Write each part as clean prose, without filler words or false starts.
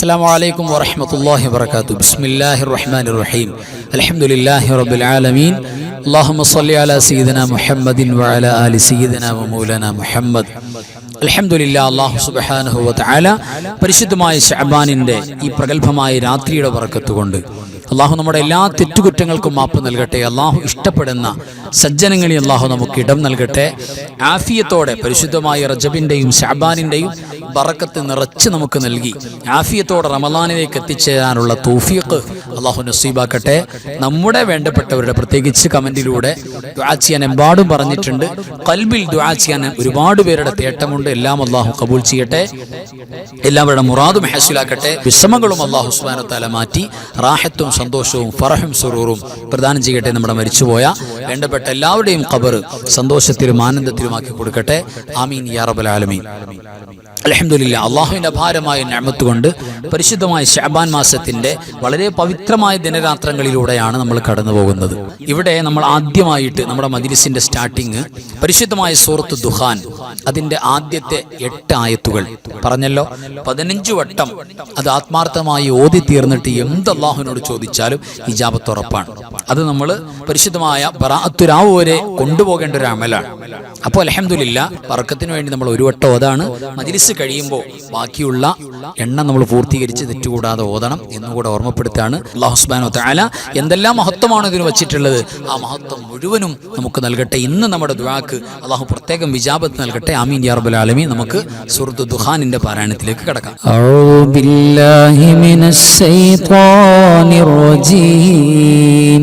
السلام عليكم ورحمة الله وبركاته. بسم الله الرحمن الرحيم. الحمد لله رب العالمين. اللهم صل على سيدنا محمد وعلى آل سيدنا ومولانا محمد. അൽഹംദുലില്ലാ, അല്ലാഹു സുബ്ഹാനഹു വ തആല പരിശുദ്ധമായ ശഅബാനിന്റെ ഈ പ്രഗൽഭമായ രാത്രിയുടെ ബറക്കത്ത് കൊണ്ട് അല്ലാഹു നമ്മുടെ എല്ലാ തെറ്റുകുറ്റങ്ങൾക്കും മാപ്പ് നൽകട്ടെ. അല്ലാഹു ഇഷ്ടപ്പെടുന്ന സജ്ജനങ്ങളിൽ അല്ലാഹു നമുക്ക് ഇടം നൽകട്ടെ. ആഫിയത്തോടെ പരിശുദ്ധമായ റജബിന്റെയും ശഅബാനിന്റെയും ബറക്കത്ത് നിറച്ച് നമുക്ക് നൽകി ആഫിയത്തോടെ റമളാനിലേക്ക് എത്തിച്ചേരാനുള്ള തൗഫീഖ് അല്ലാഹു നസീബാക്കട്ടെ. നമ്മുടെ വേണ്ടപ്പെട്ടവരുടെ പ്രത്യേകിച്ച് കമന്റിലൂടെ ദുആ ചെയ്യാൻ എമ്പാടും പറഞ്ഞിട്ടുണ്ട്. ഖൽബിൽ ദുആ ചെയ്യാൻ ഒരുപാട് പേരുടെ തേട്ടമുണ്ട്. എല്ലാം അല്ലാഹു ഖബൂൽ ചെയ്യട്ടെ. എല്ലാവരുടെ മുറാദും ഹസ്സലാക്കട്ടെ. വിഷമങ്ങളും അല്ലാഹു സുബ്ഹാനഹു വ തആല മാറ്റി റാഹത്തും സന്തോഷവും ഫറഹും സുറൂറും പ്രദാനം ചെയ്യട്ടെ. നമ്മുടെ മരിച്ചുപോയ വേണ്ടപ്പെട്ട എല്ലാവരുടെയും ഖബർ സന്തോഷത്തിലും ആനന്ദത്തിലുമാക്കി കൊടുക്കട്ടെ. ആമീൻ യാ റബ്ബൽ ആലമീൻ. അൽഹംദുലില്ലാ, അല്ലാഹുവിന്റെ അപാരമായ നിഅമത്ത് കൊണ്ട് പരിശുദ്ധമായ ശഅബാൻ മാസത്തിന്റെ വളരെ പവിത്രമായ ദിനരാത്രങ്ങളിലൂടെയാണ് നമ്മൾ കടന്നു പോകുന്നത്. ഇവിടെ നമ്മൾ ആദ്യമായിട്ട് നമ്മുടെ മജ്‌ലിസിന്റെ സ്റ്റാർട്ടിങ് പരിശുദ്ധമായ സൂറത്ത് ദുഖാൻ, അതിന്റെ ആദ്യത്തെ 8 ആയത്തുകൾ പറഞ്ഞല്ലോ. 15 വട്ടം അത് ആത്മാർത്ഥമായി ഓതി തീർന്നിട്ട് എന്ത് അല്ലാഹുവിനോട് ചോദിച്ചാലും ഇജാബത്ത് ഉറപ്പാണ്. അത് നമ്മൾ പരിശുദ്ധമായ ബറാഅത്തു രാവ് വരെ കൊണ്ടുപോകേണ്ട ഒരു അമലാണ്. അപ്പോൾ അൽഹംദുലില്ലാ, ബറക്കത്തിന് വേണ്ടി നമ്മൾ ഒരു വട്ടം ഓതാണ്. മജ്‌ലിസ് കഴിയുമ്പോൾ ബാക്കിയുള്ള എണ്ണം നമ്മൾ പൂർത്തീകരിച്ച് തെറ്റുകൂടാതെ ഓതണം എന്നുകൂടെ ഓർമ്മപ്പെടുത്താണ്. അല്ലാഹു സുബ്ഹാനഹു വ തആല എന്തെല്ലാം മഹത്വമാണ് ഇതിന് വച്ചിട്ടുള്ളത്, ആ മഹത്വം മുഴുവനും നമുക്ക് നൽകട്ടെ. ഇന്ന് നമ്മുടെ ദുആക്ക് അല്ലാഹു പ്രത്യേകം ഇജാബത്ത് നൽകട്ടെ. ആമീൻ യാ റബ്ബൽ ആലമീൻ. നമുക്ക് സൂറത്ത് ദുഖാനിന്റെ പാരായണത്തിലേക്ക് കടക്കാം. അഊദു ബില്ലാഹി മിനശ് ശൈത്വാനിർ റജീം.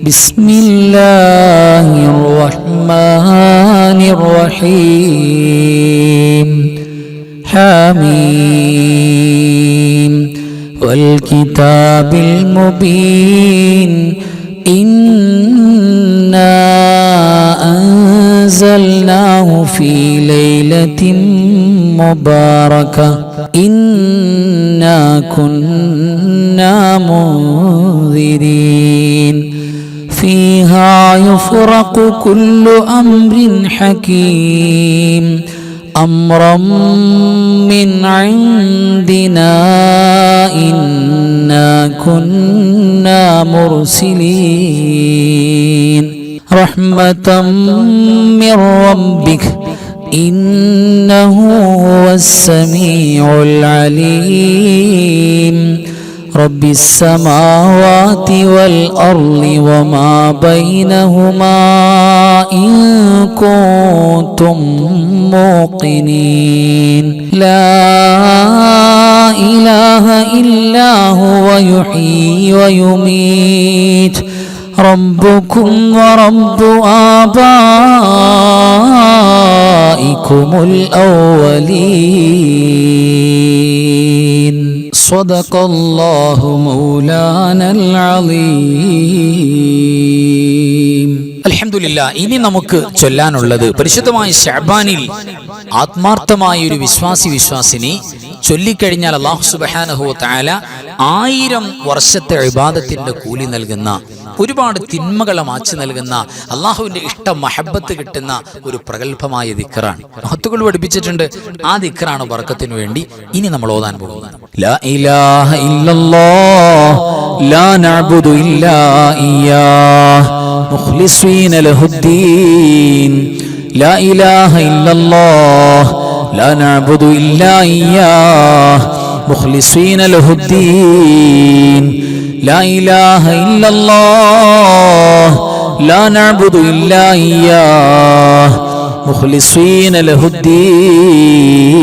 ബിസ്മില്ലാഹിർ റഹ്മാനിർ റഹീം. حميم والكتاب المبين إنا أنزلناه في ليلة مباركة إنا كنا منذرين فيها يفرق كل أمر حكيم أمرا من عندنا إنا كنا مرسلين رحمة من ربك إنه هو السميع العليم رب السماوات والأرض وما بينهما إن كنتم موقنين لا إله إلا هو يحيي ويميت ربكم ورب آبائكم الأولين صدق الله مولانا العظيم. അൽഹംദുലില്ലാ, ഇനി നമുക്ക് ചൊല്ലാനുള്ളത് പരിശുദ്ധമായ ശഅബാനിൽ ആത്മാർത്ഥമായ ഒരു വിശ്വാസിനി ചൊല്ലിക്കഴിഞ്ഞാൽ അല്ലാഹു സുബ്ഹാനഹു വ തആല 1000 വർഷത്തെ ഇബാദത്തിന്റെ കൂലി നൽകുന്ന, ഒരുപാട് തിന്മകളെ മാറ്റി നൽകുന്ന, അള്ളാഹുവിന്റെ ഇഷ്ടം മഹബത്ത് കിട്ടുന്ന ഒരു പ്രഗൽഭമായ ദിക്റാണ്. മഹത്തുകൾ പഠിപ്പിച്ചിട്ടുണ്ട്. ആ ദിക്റാണ് ബറക്കത്തിന് വേണ്ടി ഇനി നമ്മൾ ഓതാൻ പോകുന്നത്. ലാ ഇലാഹ ഇല്ലല്ലാഹ് ലാ നഅ്ബുദു ഇല്ലാ ഇയ്യാഹ് മുഖ്ലിസീന ലഹുദ്ദീൻ ലാ ഇലാഹ ഇല്ലല്ലാഹ് ലാ നഅ്ബുദു ഇല്ലാ ഇയ്യാഹ് മുഖ്ലിസീന ലഹുദ്ദീൻ لا إله إلا الله لا نعبد إلا إياه مخلصين له الدين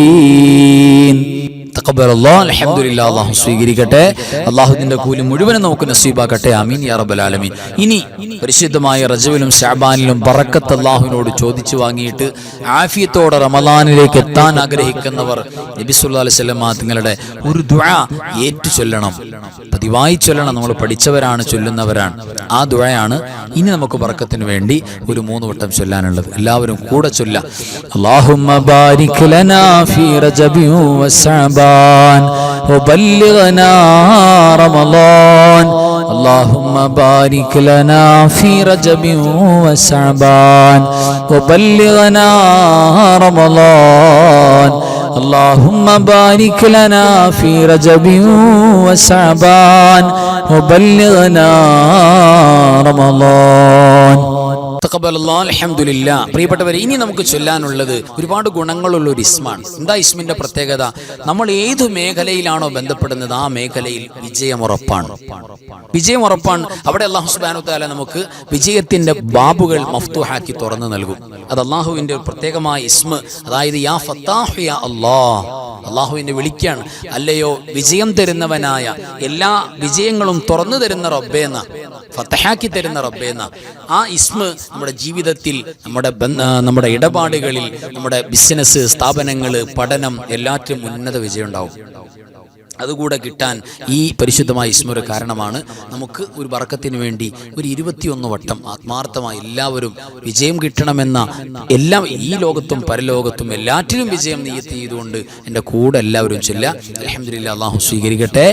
തഖബ്ബൽ അല്ലാഹ്. അൽഹംദുലില്ലാ, അല്ലാഹു സ്വീകരിക്കട്ടെ. അല്ലാഹുവിന്റെ കൂലി മുഴുവനും നമുക്ക് നസീബാക്കട്ടെ. ആമീൻ യാ റബ്ബൽ ആലമീൻ. ഇനി പരിശുദ്ധമായ റജബിലും ശഅബാനിലും ബറക്കത്ത് അല്ലാഹുവിനോട് ചോദിച്ചു വാങ്ങിയിട്ട് ആഫിയത്തോടെ റമളാനിലേക്ക് എത്താൻ ആഗ്രഹിക്കുന്നവർ നബി സല്ലല്ലാഹു അലൈഹി വസല്ലം തങ്ങളുടെ ഒരു ദുആ ഏറ്റു ചൊല്ലണം, പതിവായി ചൊല്ലണം. നമ്മൾ പഠിച്ചവരാണ്, ചൊല്ലുന്നവരാണ്. ആ ദുആയാണ് ഇനി നമുക്ക് ബറക്കത്തിന് വേണ്ടി ഒരു 3 വട്ടം ചൊല്ലാനുള്ളത്. എല്ലാവരും കൂടെ ചൊല്ലാം. അല്ലാഹുമ്മ ബാരിക് ലനാ ഫീ റജബി വശഅബാൻ وبلغنا رمضان اللهم بارك لنا في رجب وشعبان وبلغنا رمضان اللهم بارك لنا في رجب وشعبان وبلغنا رمضان. പ്രിയപ്പെട്ടവരെ, ഇനി നമുക്ക് ചൊല്ലാനുള്ളത് ഒരുപാട് ഗുണങ്ങളുള്ള ഒരു ഇസ്മാണ്. എന്താ ഇസ്മിന്റെ പ്രത്യേകത? നമ്മൾ ഏതു മേഖലയിലാണോ ബന്ധപ്പെടുന്നത് ആ മേഖലയിൽ വിജയമുറപ്പാണ്. അവിടെ അല്ലാഹു സുബ്ഹാനഹു വ തആല നമുക്ക് വിജയത്തിന്റെ ബാബുകൾ മഫ്തൂഹാക്കി തുറന്നു നൽകും. അത് അള്ളാഹുവിന്റെ പ്രത്യേകമായ ഇസ്മ, അതായത് യാ ഫത്താഹ് യാ അല്ലാഹ്, അള്ളാഹുവിനെ വിളിക്കാണ്. അല്ലയോ വിജയം തരുന്നവനായ, എല്ലാ വിജയങ്ങളും തുറന്നു തരുന്ന റബ്ബേന്ന, ഫത്തഹാക്കി തരുന്ന റബ്ബേന്ന ആ ഇസ്മ നമ്മുടെ ജീവിതത്തിൽ, നമ്മുടെ ഇടപാടുകളിൽ, നമ്മുടെ ബിസിനസ്, സ്ഥാപനങ്ങൾ, പഠനം എല്ലാറ്റിലും ഉന്നത വിജയം ഉണ്ടാവും. അതുകൂടെ കിട്ടാൻ ഈ പരിശുദ്ധമായ ഇസ്മ ഒരു കാരണമാണ്. നമുക്ക് ഒരു ബർക്കത്തിന് വേണ്ടി ഒരു 21 വട്ടം ആത്മാർത്ഥമായി എല്ലാവരും വിജയം കിട്ടണമെന്ന, എല്ലാം ഈ ലോകത്തും പരലോകത്തും എല്ലാറ്റിലും വിജയം നിയത്ത് ചെയ്തുകൊണ്ട് എൻ്റെ കൂടെ എല്ലാവരും ചൊല്ലുക. അൽഹംദുലില്ലാഹ്, അല്ലാഹു സ്വീകരിക്കട്ടെ.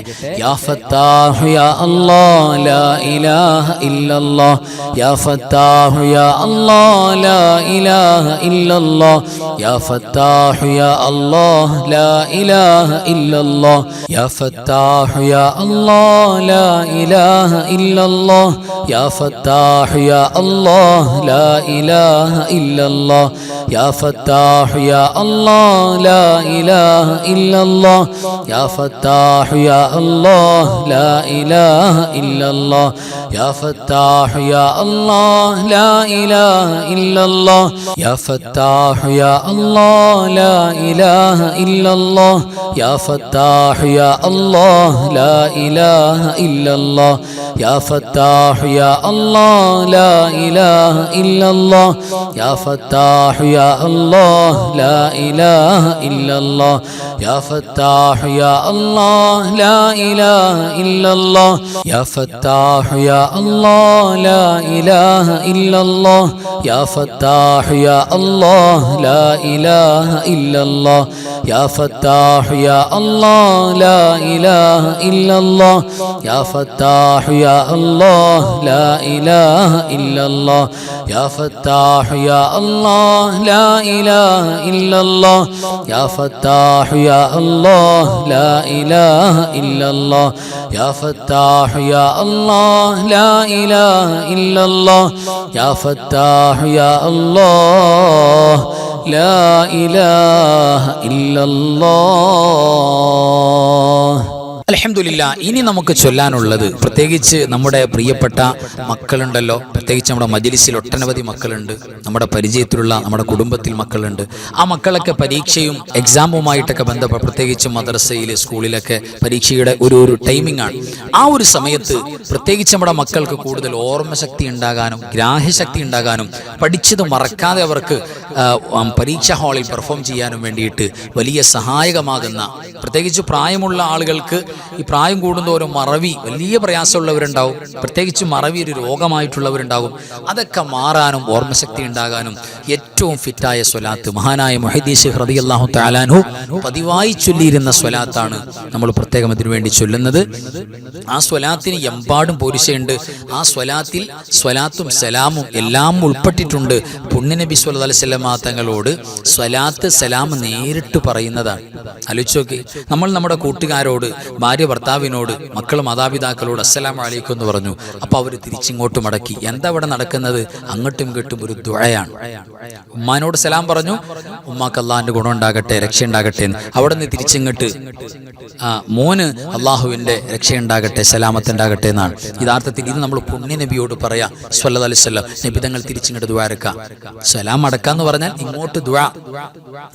യാ ഫത്താഹു യാ അല്ലാഹ് ലാ ഇലാഹ ഇല്ലല്ലാഹ്, യാ ഫത്താഹു യാ അല്ലാഹ് ലാ ഇലാഹ ഇല്ലല്ലാഹ്, യാ ഫത്താഹു യാ അല്ലാഹ് ലാ ഇലാഹ ഇല്ലല്ലാഹ്, يا فتاح يا الله لا إله إلا الله، يا فتاح يا الله لا إله إلا الله، يا فتاح يا الله لا إله إلا الله، يا فتاح يا الله لا إله إلا الله، يا فتاح يا الله لا إله إلا الله، يا فتاح يا الله لا إله إلا الله، يا فتاح يا الله لا إله إلا الله، يا فتاح يا الله لا إله إلا الله، يا فتاح يا الله لا إله إلا الله، يا فتاح يا الله لا إله إلا الله، يا فتاح يا الله لا إله إلا الله، يا فتاح يا الله لا إله إلا الله، يا فتاح يا الله لا إله إلا الله، يا فتاح يا الله لا إله إلا الله، يا فتاح يا الله لا إله إلا الله، يا فتاح يا الله لا إله إلا الله، يا فتاح يا الله لا إله إلا الله، يا فتاح يا الله لا إله إلا الله. അൽഹംദുലില്ലാഹ്, ഇനി നമുക്ക് ചൊല്ലാനുള്ളത്, പ്രത്യേകിച്ച് നമ്മുടെ പ്രിയപ്പെട്ട മക്കളുണ്ടല്ലോ, പ്രത്യേകിച്ച് നമ്മുടെ മജ്‌ലിസിൽ ഒട്ടനവധി മക്കളുണ്ട്, നമ്മുടെ പരിചയത്തിലുള്ള നമ്മുടെ കുടുംബത്തിൽ മക്കളുണ്ട്. ആ മക്കളൊക്കെ പരീക്ഷയും എക്സാമുമായിട്ടൊക്കെ ബന്ധപ്പെട്ട്, പ്രത്യേകിച്ച് മദ്രസയിൽ, സ്കൂളിലൊക്കെ പരീക്ഷയുടെ ഒരു ടൈമിംഗ് ആണ്. ആ ഒരു സമയത്ത് പ്രത്യേകിച്ച് നമ്മുടെ മക്കൾക്ക് കൂടുതൽ ഓർമ്മശക്തി ഉണ്ടാകാനും ഗ്രാഹ്യശക്തി ഉണ്ടാകാനും പഠിച്ചത് മറക്കാതെ അവർക്ക് പരീക്ഷാ ഹാളിൽ പെർഫോം ചെയ്യാനും വേണ്ടിയിട്ട് വലിയ സഹായകമാകുന്ന, പ്രത്യേകിച്ച് പ്രായമുള്ള ആളുകൾക്ക് ഈ പ്രായം കൂടുന്തോറും മറവി വലിയ പ്രയാസമുള്ളവരുണ്ടാവും, പ്രത്യേകിച്ച് മറവി ഒരു രോഗമായിട്ടുള്ളവരുണ്ടാവും. അതൊക്കെ മാറാനും ഓർമ്മശക്തി ഉണ്ടാകാനും ഏറ്റവും ഫിറ്റായ സ്വലാത്ത് മഹാനായ മുഹയ്യിദ്ദീൻ ശൈഖ് റളിയല്ലാഹു തആല അൻഹു പതിവായി ചൊല്ലിയിരുന്ന സ്വലാത്താണ് നമ്മൾ പ്രത്യേകം ഇതിനു വേണ്ടി ചൊല്ലുന്നത്. ആ സ്വലാത്തിന് എമ്പാടും പോരിശയുണ്ട്. ആ സ്വലാത്തിൽ സ്വലാത്തും സലാമും എല്ലാം ഉൾപ്പെട്ടിട്ടുണ്ട്. പുണ്യനബി സ്വല്ലല്ലാഹു അലൈഹി വസല്ലം തങ്ങളോട് സ്വലാത്ത് സലാം നേരിട്ട് പറയുന്നതാണ്. ആലോചിച്ചോക്കെ, നമ്മൾ നമ്മുടെ കൂട്ടുകാരോട്, ഭാര്യ ഭർത്താവിനോട്, മക്കൾ മാതാപിതാക്കളോട് അസ്സലാമു അലൈക്കും എന്ന് പറഞ്ഞു. അപ്പോൾ അവർ തിരിച്ചിങ്ങോട്ട് മടക്കി. എന്താ ഇവിടെ നടക്കുന്നത്? അങ്ങോട്ടും ഇങ്ങോട്ടും ഒരു ദുആയാണ്. ഉമ്മാനോട് സലാം പറഞ്ഞു, ഉമ്മാക്ക് അള്ളാഹിന്റെ ഗുണം ഉണ്ടാകട്ടെ, രക്ഷ ഉണ്ടാകട്ടെ. അവിടെ നിന്ന് തിരിച്ചിങ്ങോട്ട് മോന് അള്ളാഹുവിന്റെ രക്ഷയുണ്ടാകട്ടെ, സലാമത്ത് ഉണ്ടാകട്ടെ എന്നാണ്. യഥാർത്ഥത്തിൽ ഇത് നമ്മൾ പുണ്യ നബിയോട് പറയാ സ്വല്ലല്ലാഹു അലൈഹി വസല്ലം. നബി തങ്ങൾ തിരിച്ചിങ്ങോട്ട് ദുആ ഇറക്കാം. സലാം അടക്കാന്ന് പറഞ്ഞാൽ ഇങ്ങോട്ട് ദുആ.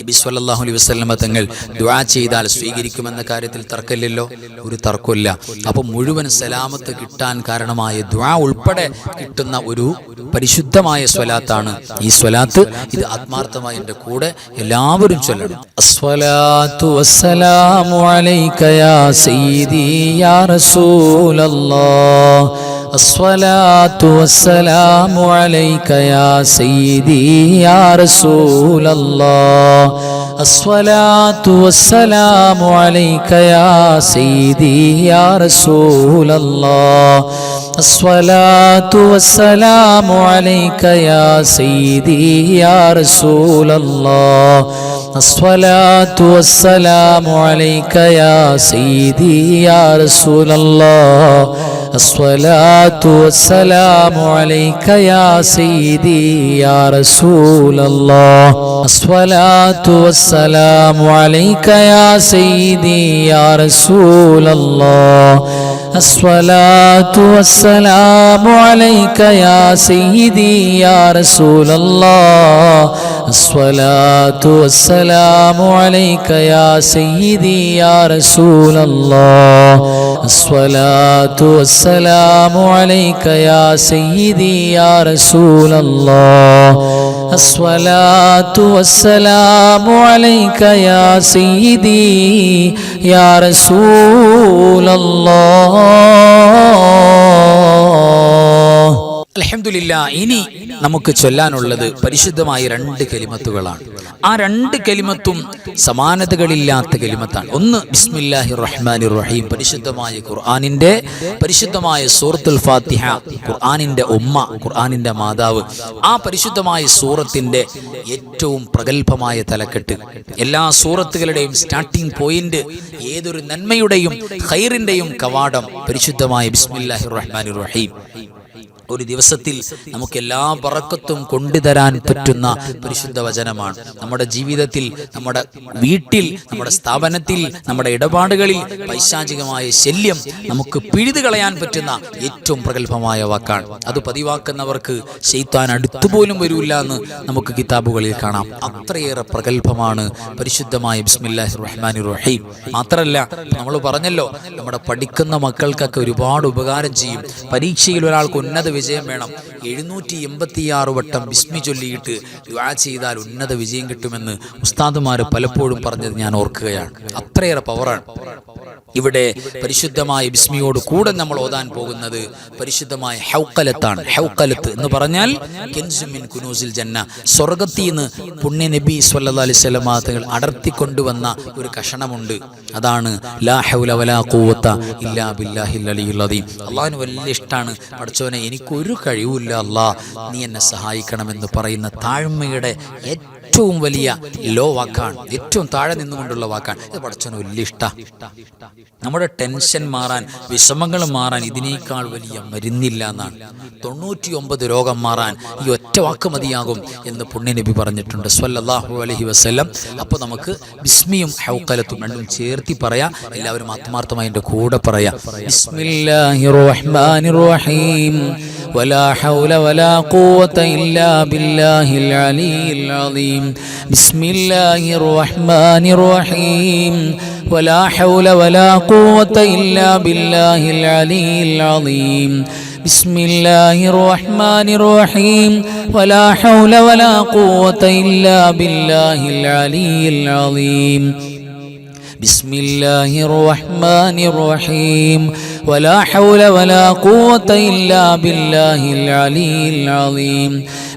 നബി സ്വല്ലല്ലാഹു അലൈഹി വസല്ലം തങ്ങൾ ദുആ ചെയ്താൽ സ്വീകരിക്കുമെന്ന കാര്യത്തിൽ തർക്കമില്ലല്ലോ, ഒരു തർക്കമില്ല. അപ്പൊ മുഴുവൻ സലാമത്ത് കിട്ടാൻ കാരണമായ ദുആ ഉൾപ്പെടെ കിട്ടുന്ന ഒരു പരിശുദ്ധമായ സ്വലാത്താണ് ഈ സ്വലാത്ത്. ഇത് ആത്മാർത്ഥമായി എൻ്റെ കൂടെ എല്ലാവരും ചൊല്ലണം. അസ്സലാത്തു വസ്സലാമു അലൈക യാ സയ്യിദി യാ റസൂലല്ലാഹ്, الصلاة والسلام عليك يا سيدي يا رسول الله، الصلاة والسلام عليك يا سيدي يا رسول الله، الصلاة والسلام عليك يا سيدي يا رسول الله، الصلاة والسلام عليك يا سيدي يا رسول الله الصلاة والسلام عليك يا سيدي يا رسول الله الصلاة والسلام عليك يا سيدي يا رسول الله الصلاة والسلام عليك يا سيدي يا رسول الله الصلاة والسلام عليك يا سيدي يا رسول الله الصلاة والسلام عليك يا سيدي يا رسول الله الصلاة والسلام عليك يا سيدي يا رسول الله. അൽഹംദുലില്ലാ. ഇനി നമുക്ക് ചൊല്ലാനുള്ളത് പരിശുദ്ധമായ 2 കലിമത്തുകളാണ്. ആ 2 കലിമത്തും സമാനതകളില്ലാത്ത കലിമത്താണ്. ഒന്ന് ബിസ്മില്ലാഹിർ റഹ്മാനിർ റഹീം, പരിശുദ്ധമായ ഖുർആനിന്റെ പരിശുദ്ധമായ സൂറത്തുൽ ഫാത്തിഹ, ഖുർആനിന്റെ ഉമ്മ, ഖുർആനിന്റെ മാതാവ്. ആ പരിശുദ്ധമായ സൂറത്തിന്റെ ഏറ്റവും പ്രഗൽഭമായ തലക്കെട്ട്, എല്ലാ സൂറത്തുകളുടെയും സ്റ്റാർട്ടിംഗ് പോയിന്റ്, ഏതൊരു നന്മയുടെയും ഖൈറിന്റെയും കവാടം പരിശുദ്ധമായ ബിസ്മില്ലാഹിർ റഹ്മാനിർ റഹീം. ഒരു ദിവസത്തിൽ നമുക്ക് എല്ലാ ബറക്കത്തും കൊണ്ടുതരാൻ പറ്റുന്ന പരിശുദ്ധ വചനമാണ്. നമ്മുടെ ജീവിതത്തിൽ, നമ്മുടെ വീട്ടിൽ, നമ്മുടെ സ്ഥാപനത്തിൽ, നമ്മുടെ ഇടപാടുകളിൽ പൈശാചികമായ ശല്യം നമുക്ക് പിഴുതു കളയാൻ പറ്റുന്ന ഏറ്റവും പ്രഗൽഭമായ വാക്കാണ്. അത് പതിവാക്കുന്നവർക്ക് ശൈത്താൻ അടുത്തുപോലും വരില്ല എന്ന് നമുക്ക് കിതാബുകളിൽ കാണാം. അത്രയേറെ പ്രഗൽഭമാണ് പരിശുദ്ധമായ ബിസ്മില്ലാഹിർ റഹ്മാനിർ റഹീം. മാത്രമല്ല, നമ്മൾ പറഞ്ഞല്ലോ, നമ്മുടെ പഠിക്കുന്ന മക്കൾക്കൊക്കെ ഒരുപാട് ഉപകാരം ചെയ്യും. പരീക്ഷയിൽ ഒരാൾക്ക് ഉന്നത വിജയം വേണം, 786 വട്ടം ബിസ്മി ചൊല്ലിയിട്ട് ദുആ ചെയ്താൽ ഉന്നത വിജയം കിട്ടുമെന്ന് ഉസ്താദുമാർ പലപ്പോഴും പറഞ്ഞത് ഞാൻ ഓർക്കുകയാണ്. അത്രയേറെ പവറാണ്. ഇവിടെ പരിശുദ്ധമായ ബിസ്മിയോട് കൂടെ നമ്മൾ ഓതാൻ പോകുന്നത് പരിശുദ്ധമായ ഹൗഖലത്താണ്. ഹൗഖലത്ത് എന്ന് പറഞ്ഞാൽ കൻസും മിൻ കുനൂസിൽ ജന്ന, സ്വർഗ്ഗത്തിൽ നിന്ന് പുണ്യ നബി സ്വല്ലല്ലാഹു അലൈഹി വസല്ലം തങ്ങൾ അടർത്തിക്കൊണ്ടുവന്ന ഒരു കഷണമുണ്ട്. അതാണ് ലാ ഹൗല വലാ ഖുവത ഇല്ലാ ബില്ലാഹിൽ അലിയുൽ അദീം. അല്ലാഹുവിന് വലിയ ഇഷ്ടമാണ്, പടച്ചോനെ എനിക്കൊരു കഴിവുമില്ല അല്ലാ, നീ എന്നെ സഹായിക്കണമെന്ന് പറയുന്ന താഴ്മയുടെ ഏറ്റവും വലിയ ലോ വാക്കാണ്, ഏറ്റവും താഴെ നിന്നുകൊണ്ടുള്ള വാക്കാണ്. ഇത് പടച്ചോന് വലിയ ഇഷ്ടമാണ്. നമ്മുടെ ടെൻഷൻ മാറാൻ, വിഷമങ്ങൾ മാറാൻ ഇതിനേക്കാൾ വലിയ മരുന്നില്ല എന്നാണ്. 99 രോഗം മാറാൻ ഈ ഒറ്റ വാക്ക് മതിയാകും എന്ന് പുണ്യനബി പറഞ്ഞിട്ടുണ്ട് സ്വല്ലല്ലാഹു അലൈഹി വസല്ലം. അപ്പോൾ നമുക്ക് ബിസ്മിയും ഹൗഖലത്തും രണ്ടും ചേർത്തി പറയാം. എല്ലാവരും ആത്മാർത്ഥമായി എൻ്റെ കൂടെ പറയാം. ബിസ്മില്ലാഹിർ റഹ്മാനിർ റഹീം വലാ ഹൗല വലാ ഖുവത ഇല്ലാ ബില്ലാഹിൽ അലിയിൽ അദീം. ബിസ്മില്ലാഹിർ റഹ്മാനിർ റഹീം വലാ ഹൗല വലാ ഖുവത ഇല്ലാ ബില്ലാഹിൽ അലിയിൽ അദീം. ബിസ്മില്ലാഹിർ റഹ്മാനിർ റഹീം വലാ ഹൗല വലാ ഖുവത ഇല്ലാ ബില്ലാഹിൽ അലിയിൽ അദീം. ബിസ്മില്ലാഹിർ റഹ്മാനിർ റഹീം വലാ ഹൗല വലാ ഖുവത ഇല്ലാ ബില്ലാഹിൽ അലിയിൽ അദീം.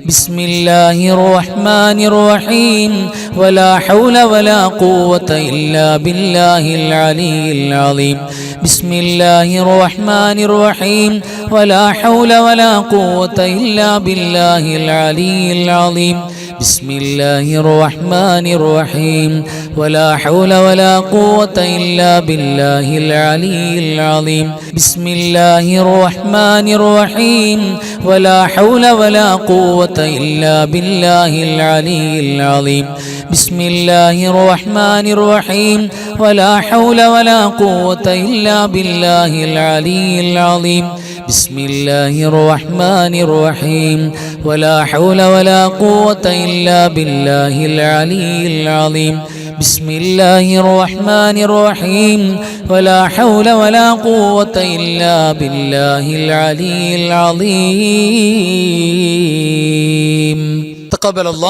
ബിസ്മില്ലാഹിർ റഹ്മാനിർ റഹീം വലാ ഹൗല വലാ ഖുവത ഇല്ലാ ബില്ലാഹിൽ അലിയിൽ അദീം. ബിസ്മില്ലാഹിർ റഹ്മാനിർ റഹീം വലാ ഹൗല വലാ ഖുവത ഇല്ലാ ബില്ലാഹിൽ അലിയിൽ അദീം. ബിസ്മില്ലാഹിർ റഹ്മാനിർ റഹീം വലാ ഹൗല വലാ ഖുവത ഇല്ലാ ബില്ലാഹിൽ അലിയിൽ അദീം. ബിസ്മില്ലാഹിർ റഹ്മാനിർ റഹീം വലാ ഹൗല വലാ ഖുവത ഇല്ലാ ബില്ലാഹിൽ അലിയിൽ അദീം. ബിസ്മില്ലാഹിർ റഹ്മാനിർ റഹീം വലാ ഹൗല വലാ ഖുവത ഇല്ലാ ബില്ലാഹിൽ അലിയിൽ അദീം. ബിസ്മില്ലാഹിർ റഹ്മാനിർ റഹീം വലാ ഹൗല വലാ ഖുവത ഇല്ലാ ബില്ലാഹിൽ അലിയിൽ അദീം. ബിസ്മില്ലാഹിർ റഹ്മാനിർ റഹീം വലാ ഹൗല വലാ ഖുവത ഇല്ലാ ബില്ലാഹിൽ അലിയിൽ അദീം.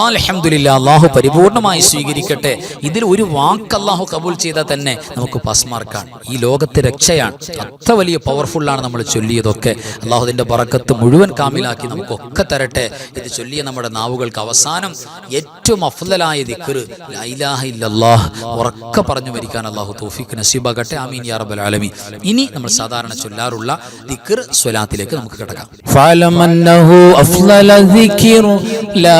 അൽഹംദുലില്ലാ. അല്ലാഹു പരിപൂർണമായി സ്വീകരിക്കട്ടെ. ഇതിൽ ഒരു വാക്ക് അല്ലാഹു കബൂൽ ചെയ്താൽ തന്നെ നമുക്ക് പാസ് മാർക്കാണ്. ഈ ലോകത്തെ രക്ഷയാണ്. അത്ര വലിയ പവർഫുള്ളാണ് നമ്മൾ ചൊല്ലിയതൊക്കെ. അല്ലാഹു ഇതിന്റെ ബറക്കത്ത് മുഴുവൻ കാമിലാക്കി നമുക്കൊക്കെ തരട്ടെ. ഇത് ചൊല്ലിയ നമ്മുടെ നാവുകൾക്ക് അവസാനം ഏറ്റവും അഫ്ളലായ ദിക്ർ ലാ ഇലാഹ ഇല്ലല്ലാഹ് ഉറക്കെ പറഞ്ഞു മരിക്കാൻ അല്ലാഹു തൗഫീഖ് നസീബാകട്ടെ. ആമീൻ യാ റബ്ബൽ ആലമീൻ. ഇനി നമ്മൾ സാധാരണ ചൊല്ലാറുള്ള ദിക്ർ സ്വലാത്തിലേക്ക് നമുക്ക് കിടക്കാം. ഫഅലം അന്നഹു അഫ്ളല ദിക്ർ ലാ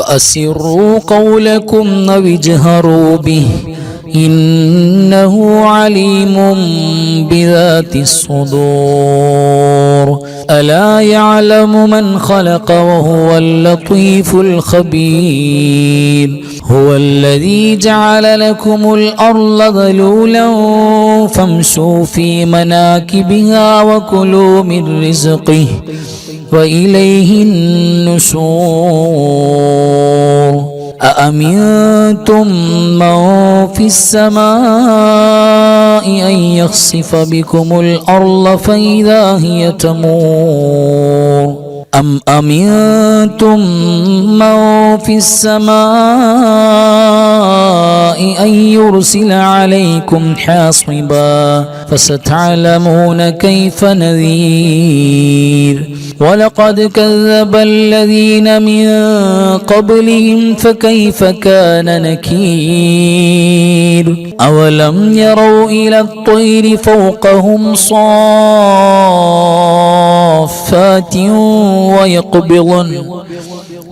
وأسروا قولكم أو اجهروا به إنه عليم بذات الصدور ألا يعلم من خلق وهو اللطيف الخبير هو الذي جعل لكم الأرض ذلولا فامشوا في مناكبها وكلوا من رزقه وإليه النشور أأمنتم من في السماء أن يخسف بكم الأرض فإذا هي تمور أم أمنتم من في السماء أن يرسل عليكم حاصبا فستعلمون كيف نذير ولقد كذب الذين من قبلهم فكيف كان نكير أولم يروا إلى الطير فوقهم صافات ويقبضن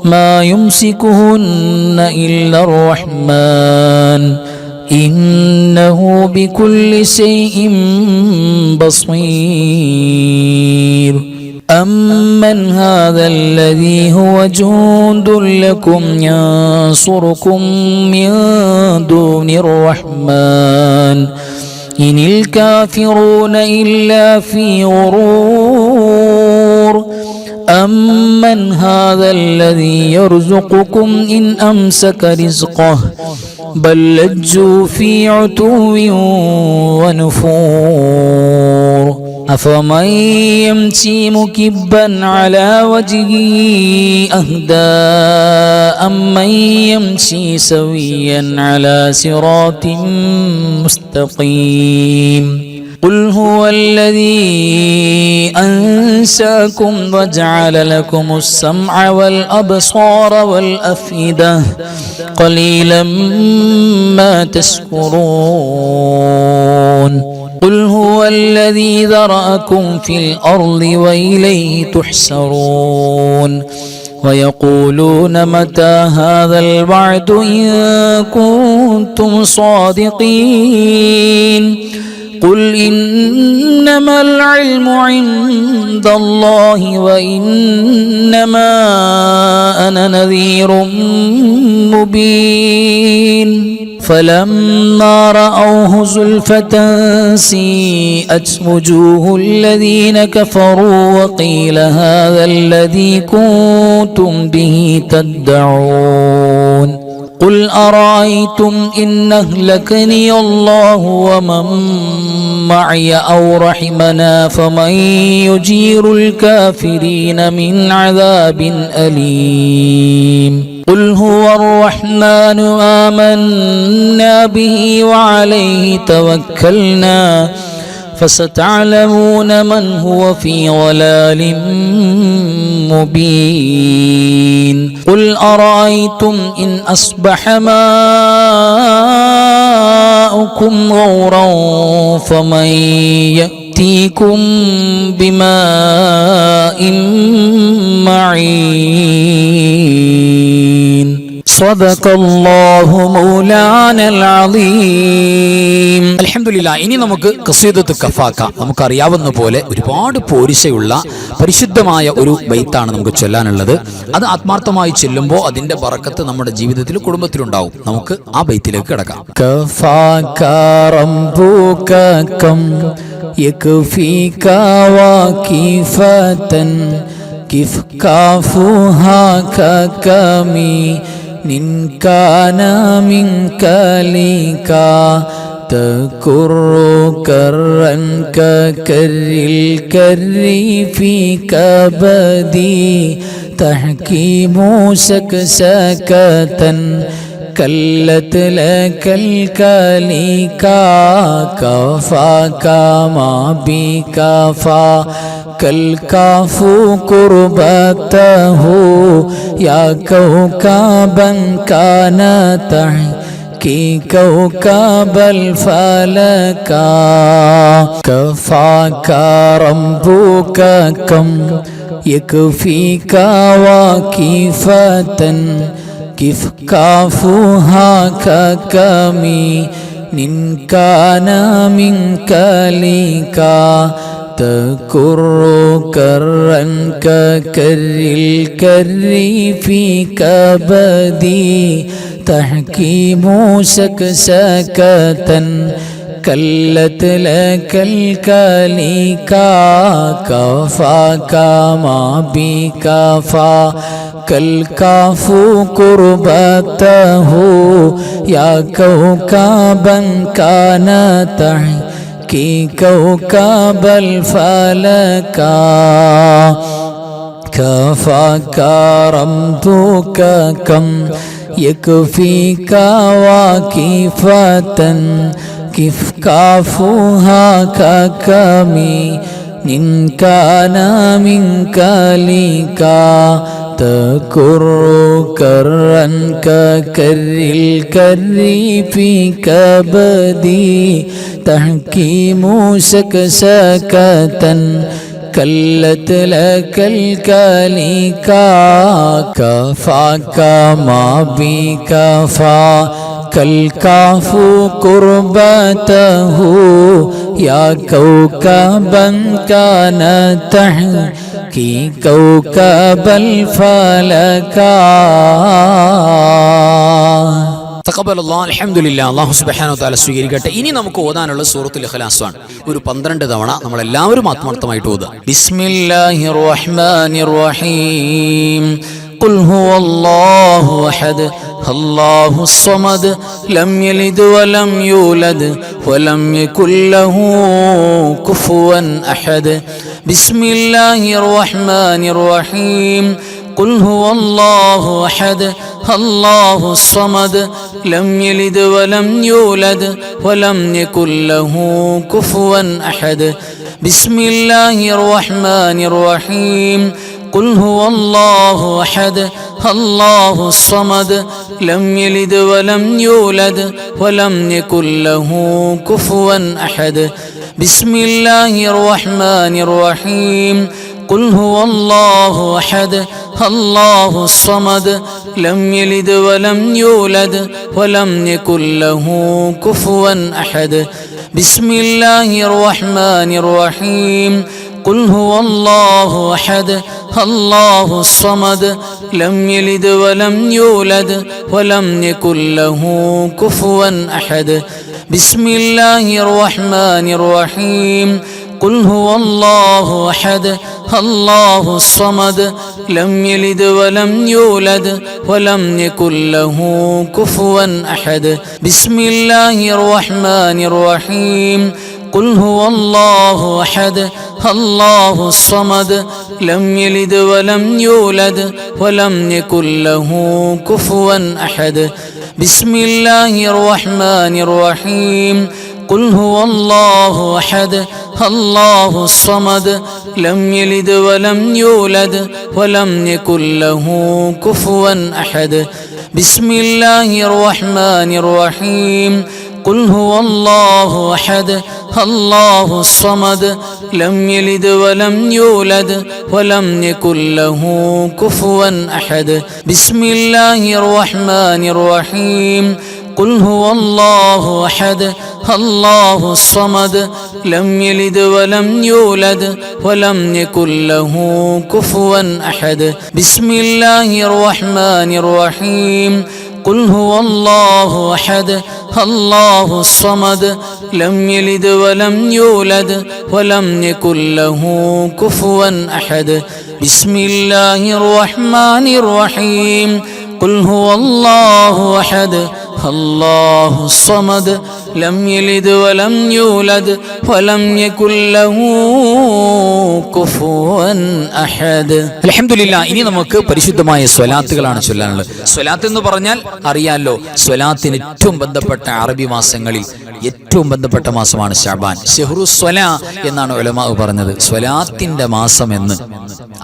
ما يمسكهن إلا الرحمن إنه بكل شيء بصير أمن هذا الذي هو جند لكم ينصركم من دون الرحمن إن الكافرون إلا في غرور أمن هذا الذي يرزقكم إن أمسك رزقه بل لجوا في عتو ونفور أفمن يمشي مكبا على وجهه أهدى أمن يمشي سويا على صراط مستقيم قل هو الذي أنشأكم وجعل لكم السمع والأبصار والأفئدة قليلا ما تشكرون قل هو الذي ذرأكم في الأرض وإليه تحشرون ويقولون متى هذا الوعد إن كنتم صادقين قل إنما العلم عند الله وإنما أنا نذير مبين فلما رأوه زلفة سيئت وجوه الذين كفروا وقيل هذا الذي كنتم به تدعون قل أرأيتم إن أهلكني الله ومن معي أو رحمنا فمن يجير الكافرين من عذاب أليم قل هو الرحمن آمنا به وعليه توكلنا فستعلمون من هو في ضلال مبين قل أرأيتم إن أصبح ماؤكم غورا فمن يأتيكم بماء معين صدق الله مولانا العظيم അൽഹംദുലില്ലാ. ഇനി നമുക്ക് ഖസീദത്ത് കഫാക്ക, നമുക്കറിയാവുന്ന പോലെ ഒരുപാട് പോരിശയുള്ള പരിശുദ്ധമായ ഒരു ബൈത്താണ് നമുക്ക് ചൊല്ലാനുള്ളത്. അത് ആത്മാർത്ഥമായി ചെല്ലുമ്പോൾ അതിന്റെ ബറക്കത്ത് നമ്മുടെ ജീവിതത്തിൽ കുടുംബത്തിലുണ്ടാവും. നമുക്ക് ആ ബൈത്തിലേക്ക് കിടക്കാം. كفاك ربك كم يكفيك وكيفة كيف كافوها ككمي إن كان منك لك تكر كرا ككر الكر في كبدي تحكيم سكسكة كلت لك الكليكا كفاك ما بكفا كالكاف قربته يا كوكبا كان تحكي كوكب الفلكا كفاك ربك كم يكفيك وكيفة കിഫ് കാഫുഹാ കമി നിൻകാന മിൻകലിക തകുറു കറൻ കകരിൽ കരി ഫീ കബദി തഹ്കീമു ശകശകതൻ كلت لك الكليكا كفاك ما بكفا كالكاف قربته يا كوكبا كان تحكي كوكب الفلكا كفاك رمتك كم يكفيك واكفة كيف كافوها ككمي إن كان منك ليكا تكر كرا ككر الكر في كبدي تحكيم شكشكة كلت لك الكليكا كفاك ما بكفا كالكاف قربته يا كوكبا كان تحكي كوكب الفلكا തഖബ്ബലല്ലാഹ് അൽഹംദുലില്ലാഹ്. അല്ലാഹു സുബ്ഹാനഹു വ തആല സ്വീകരിക്കട്ടെ. ഇനി നമുക്ക് ഓതാനുള്ള സൂറത്തുൽ ഇഖ്ലാസ് ആണ്. ഒരു 12 തവണ നമ്മൾ എല്ലാവരും ആത്മാർത്ഥമായിട്ട് ഓതുക. ബിസ്മില്ലാഹിർ റഹ്മാനിർ റഹീം. ഖുൽ ഹുവല്ലാഹു അഹദ് അല്ലാഹു സ്വമദ് ലം യലിദ് വലം യൂലദ് വലം യകുൽ ലഹു കുഫുവൻ അഹദ്. ബിസ്മില്ലാഹിർ റഹ്മാനിർ റഹീം. قل هو الله أحد الله الصمد لم يلد ولم يولد ولم يكن له كفوا أحد. بسم الله الرحمن الرحيم. قل هو الله أحد الله الصمد لم يلد ولم يولد ولم يكن له كفوا أحد. بسم الله الرحمن الرحيم. قل هو الله أحد الله الصمد لم يلد ولم يولد ولم يكن له كفوا أحد. بسم الله الرحمن الرحيم. قل هو الله أحد الله الصمد لم يلد ولم يولد ولم يكن له كفوا أحد. بسم الله الرحمن الرحيم. قل هو الله أحد الله الصمد لم يلد ولم يولد ولم يكن له كفوا أحد. بسم الله الرحمن الرحيم. قل هو الله أحد الله الصمد لم يلد ولم يولد ولم يكن له كفوا أحد. بسم الله الرحمن الرحيم. قل هو الله أحد الله الصمد لم يلد ولم يولد ولم يكن له كفوا أحد. بسم الله الرحمن الرحيم. قل هو الله أحد الله الصمد لم يلد ولم يولد ولم يكن له كفوا أحد. بسم الله الرحمن الرحيم. قل هو الله أحد الله الصمد لم يلد ولم يولد ولم يكن له كفوا أحد. بسم الله الرحمن الرحيم. قل هو الله أحد الله الصمد لم يلد ولم يولد ولم يكن له كفوا أحد. بسم الله الرحمن الرحيم. قل هو الله أحد الله الصمد لم يلد ولم يولد ولم يكن له كفوا أحد. അൽഹംദുലില്ലാ. ഇനി നമുക്ക് പരിശുദ്ധമായ സ്വലാത്തുകളാണ് ചൊല്ലാനുള്ളത്. സ്വലാത്ത് എന്ന് പറഞ്ഞാൽ അറിയാലോ, സ്വലാത്തിന് ഏറ്റവും ബന്ധപ്പെട്ട അറബി മാസങ്ങളിൽ ഏറ്റവും ബന്ധപ്പെട്ട മാസമാണ് ശഅബാൻ. ഷഹ്റു സ്വലാ എന്നാണ് ഉലമാ പറഞ്ഞത്, സ്വലാത്തിന്റെ മാസം എന്ന്.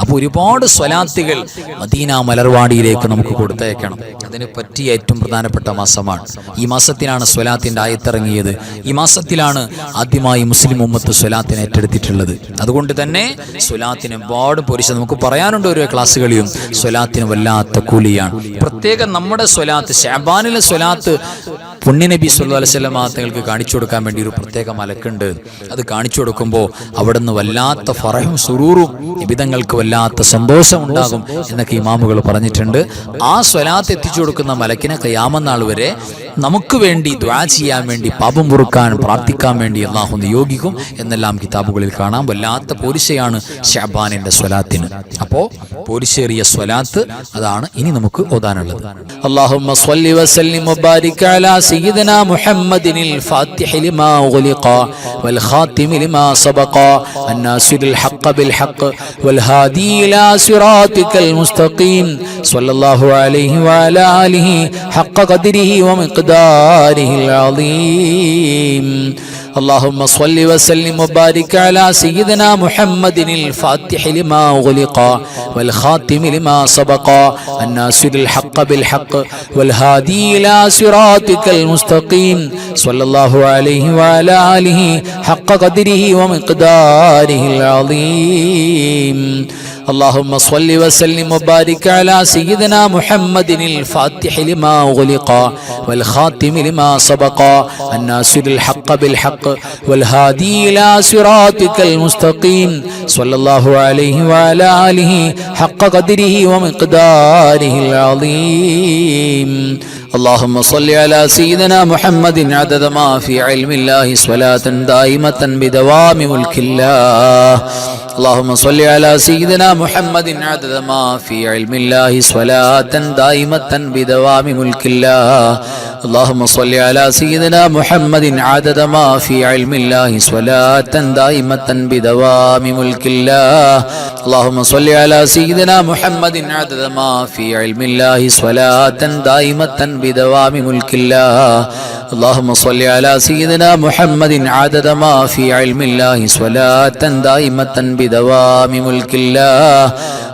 അപ്പോൾ ഒരുപാട് സ്വലാത്തുകൾ മദീന മലർവാടിയിലേക്ക് നമുക്ക് കൊടുത്തയക്കണം. അതിന് പറ്റിയ ഏറ്റവും പ്രധാനപ്പെട്ട മാസമാണ് ഈ മാസത്തിനാണ് സ്വലാത്തിന്റെ ആയത്ത് ഇറങ്ങിയത്. ഈ മാസത്തിലാണ് ആദ്യമായി മുസ്ലിം ഉമ്മത്ത് സ്വലാത്തിനെ ഏറ്റെടുത്തിട്ടുള്ളത്. അതുകൊണ്ട് തന്നെ സ്വലാത്തിന് ഒരുപാട് പോരിശ നമുക്ക് പറയാനുണ്ട്. ഓരോ ക്ലാസ്സുകളിലും സ്വലാത്തിന് വല്ലാത്ത കൂലിയാണ്. പ്രത്യേകം നമ്മുടെ സ്വലാത്ത്, ശഅബാനിലെ സ്വലാത്ത് പുണ്യനബി സല്ലല്ലാഹു അലൈഹി വസല്ലം തങ്ങൾക്ക് കാണിച്ചു കൊടുക്കാൻ വേണ്ടി ഒരു പ്രത്യേക മലക്കുണ്ട്. അത് കാണിച്ചു കൊടുക്കുമ്പോൾ അവിടെ നിന്ന് വല്ലാത്ത ഫറഹും സുറൂറും നിബിതങ്ങൾക്ക് വല്ലാത്ത സന്തോഷം ഉണ്ടാകും എന്നൊക്കെ ഇമാമുകൾ പറഞ്ഞിട്ടുണ്ട്. ആ സ്വലാത്ത് എത്തിച്ചു കൊടുക്കുന്ന മലക്കിനെ ഖിയാമത്ത് നാൾ വരെ നമുക്ക് വേണ്ടി ദുആ ചെയ്യാൻ വേണ്ടി, പാപം പൊറുക്കാൻ പ്രാർത്ഥിക്കാൻ വേണ്ടി അല്ലാഹു നിയോഗിക്കും എന്നെല്ലാം കിതാബുകളിൽ കാണാം. വല്ലാത്ത പോരിശയാണ് ശഅബാനിന്റെ സ്വലാത്തിന്. അപ്പോ പോരിശേറിയ സ്വലാത്ത് അതാണ് ഇനി നമുക്ക് ഓതാനുള്ളത്. അല്ലാഹുമ്മ സ്വല്ലി വസല്ലിം വബാരിക് അലാ സയ്യിദിനാ മുഹമ്മദിനിൽ ഫാത്തിഹി ലിമാ ഉഗ്ലിഖ വൽ ഖാതിമി ലിമാ സബഖ അന്നാസിറിൽ ഹഖ് ബിൽ ഹഖ് വൽ ഹാദി ഇലാ സിറാതികൽ മുസ്തഖീം സ്വല്ലല്ലാഹു അലൈഹി വഅലാ ആലിഹി ഹഖ് ഖദ്രിഹി വമിഖ്ദാരിഹിൽ അളീം. اللهم صل وسلم وبارك على سيدنا محمد الفاتح لما أغلق والخاتم لما سبق الناصر الحق بالحق والهادي إلى صراطك المستقيم صلى الله عليه وعلى آله حق قدره ومقداره العظيم. اللهم صل وسلم وبارك على سيدنا محمد الفاتح لما أغلق والخاتم لما سبق الناصر الحق بالحق والهادي إلى صراطك المستقيم صلى الله عليه وعلى آله حق قدره ومقداره العظيم. اللهم صل على سيدنا محمد عدد ما في علم الله صلاة دائمة بدوام ملك الله. اللهم صل على سيدنا محمد عدد ما في علم الله صلاة دائمة بدوام ملك الله. اللهم صل على سيدنا محمد عدد ما في علم الله صلاة دائمة بدوام ملك الله. اللهم صل على سيدنا محمد عدد ما في علم الله صلاة دائمة بدوام ملك الله. اللهم صل على سيدنا محمد عدد ما في علم الله صلاة دائمة بدوام ملك الله.